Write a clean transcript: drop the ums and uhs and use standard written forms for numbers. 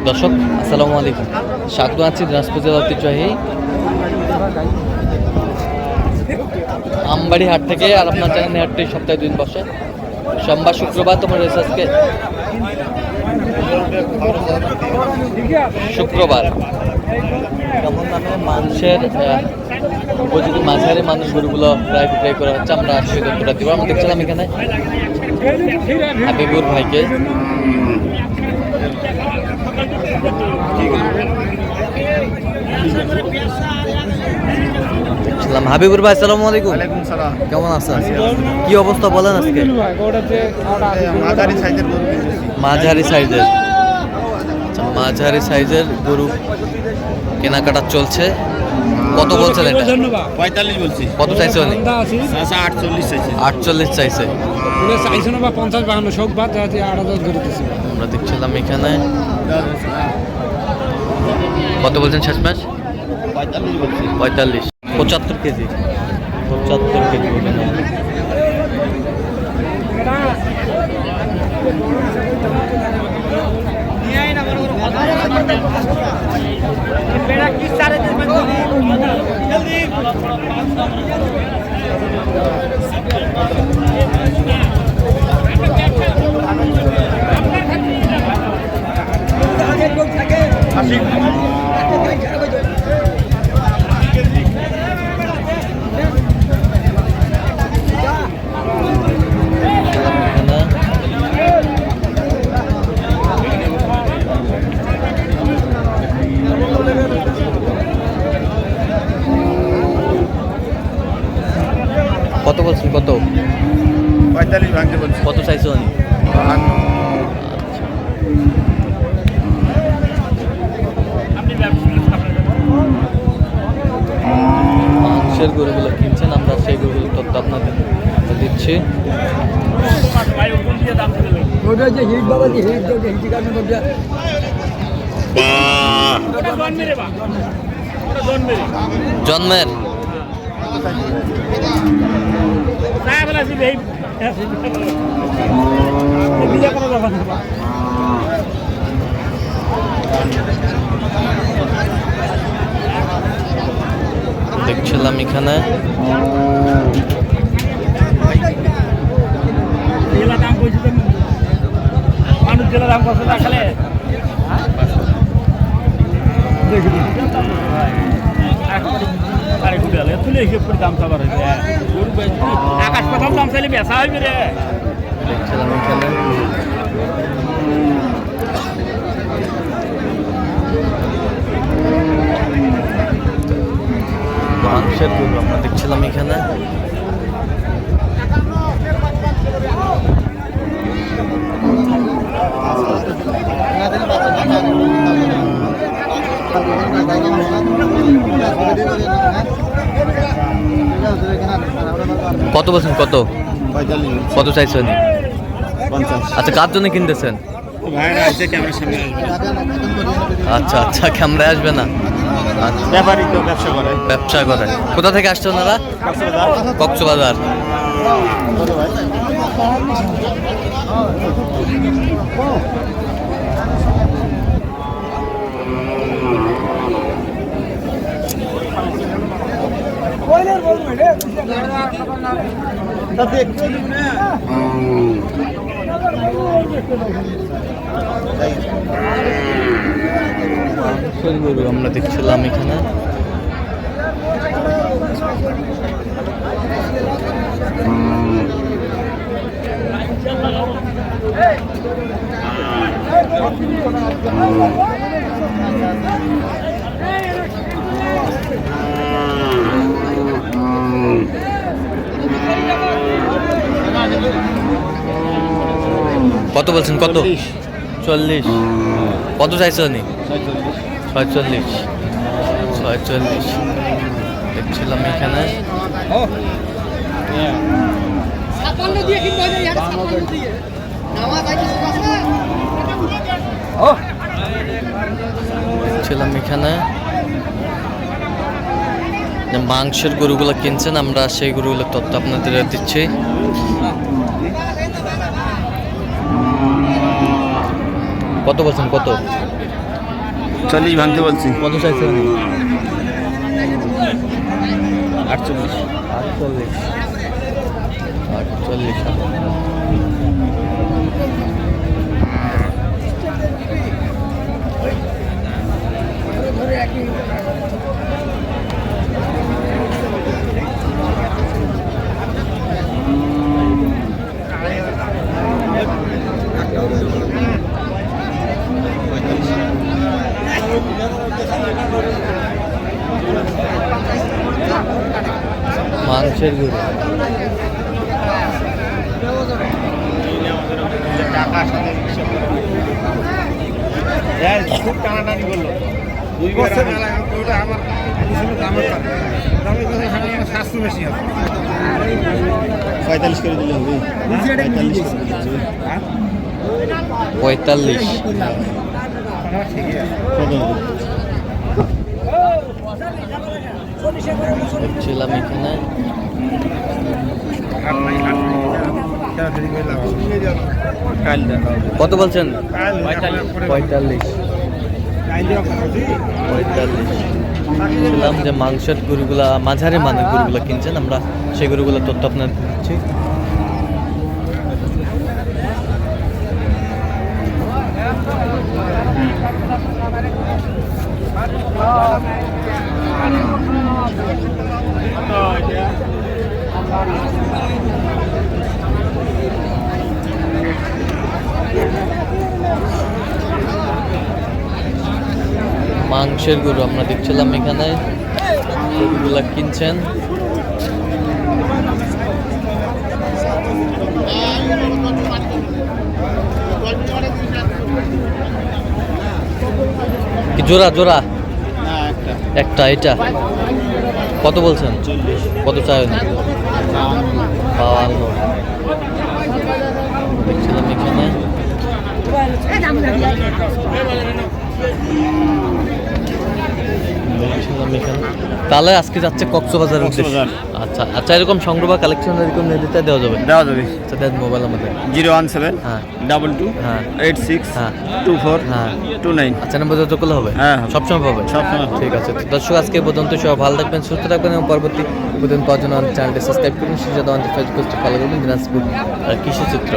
দর্শক আসসালামু আলাইকুম, স্বাগত আছি দিনাজপুর জেলা ঐতিহ্যবাহী আমবাড়ি হাট থেকে। আর আপনার জানেন হাটটি সপ্তাহে 2 দিন বসে, সোমবার শুক্রবার। তোমার আজকে শুক্রবার। কেমন দামে মানুষের উপযোগী মাঝারি মানুষ গরুগুলো প্রায় বিক্রয় করা হচ্ছে, আমরা সেই তথ্যটা দিব। আমরা দেখছিলাম এখানে হাবিবুর ভাইকে। হাবিবুর ভাই আসসালামু আলাইকুম। কেমন আছেন? কি অবস্থা বলেন আজকে? মাঝারি সাইজের মাঝারি সাইজের গরু কেনাকাটা চলছে। কত বলছেন এটা? 45 বলছি। কত চাইছে উনি? 48 চাইছে। 48 চাইছে। চাইছে না বা 50 52 শোক বাদ আছে 8000 ধরতেছে। আমরা দেখছিলাম এখানে কত বলছেন শেষমেশ? 45 বলছি। 45 75 কেজি 75 কেজি ওখানে। কত বলছেন? কত? 45 ভাঙতে বলছি। কত চাইছে উনি? মাংসের গরুগুলো কিনছেন, আমরা সেই গরুগুলো তথ্য আপনাদের দিচ্ছি। জন্মের দেখছিলাম এখানে আকাশ প্রথম দাম চাইলে বেচা হইবে রে। দেখছিলাম এখানে মাংসের গরু আমরা দেখছিলাম এখানে। কত বলছেন? কত? 45। কত চাইছেন? 50। আচ্ছা, কার জন্য কিনতেছেন? ভাইরা আছে ক্যামেরার সামনে আসবে। আচ্ছা আচ্ছা, ক্যামেরায় আসবে না। আচ্ছা, ব্যাপারী তো ব্যবসা করে। ব্যবসা করে। কোথা থেকে আসছে ওনারা? কক্সবাজার। আমরা দেখছিলাম এখানে কত বলছেন? কত? 40। কত চাইছে উনি? 46। দেখছিলাম এখানে দেখছিলাম এখানে মাংসের গরুগুলো কিনছেন, আমরা সেই গরুগুলোর তথ্য আপনাদের দিচ্ছি। কত বলছেন? কত 40 ভাঙতে বলছি। কত চাইছেন? 48। 48। মাংসের গরু খুব টানাটানি করলো। 45 করে দিলে হবে। 45। ছিলাম এখানে কত বলছেন? 45। ছিলাম যে মাংসের গরুগুলা মাঝারি মানের গরুগুলা কিনছেন, আমরা সেই গরুগুলো তথ্য আপনার দিচ্ছি। মাংসের গরু আমরা দেখছিলাম এখানে গরুগুলা কিনছেন। কি জোড়া জোড়া? একটা। এটা কত বলছেন? কত চাই? 52। দেখছিলাম এখানে তাহলে আজকে যাচ্ছে কক্সবাজারের উদ্দেশ্যে। আচ্ছা আচ্ছা, এরকম সংগ্রহ বা কালেকশন এরকম নিতে দেওয়া যাবে? দেওয়া যাবে। আচ্ছা দেন মোবাইল আমাদের 017 হ্যাঁ 22 হ্যাঁ 86 হ্যাঁ 24 হ্যাঁ 29। আচ্ছা নাম্বার যত করলে হবে? হ্যাঁ সবসময় পাবে? সবসময়। ঠিক আছে দর্শক, আজকে পর্যন্ত সবাই ভালো থাকবেন, সুস্থ থাকবেন এবং পরবর্তী পর্যন্ত পাওয়ার জন্য চ্যানেলটি সাবস্ক্রাইব করুন, সেই সাথে আমাদের ফেসবুক পেজটি ফলো করবেন দিনাজপুর কৃষি চিত্র।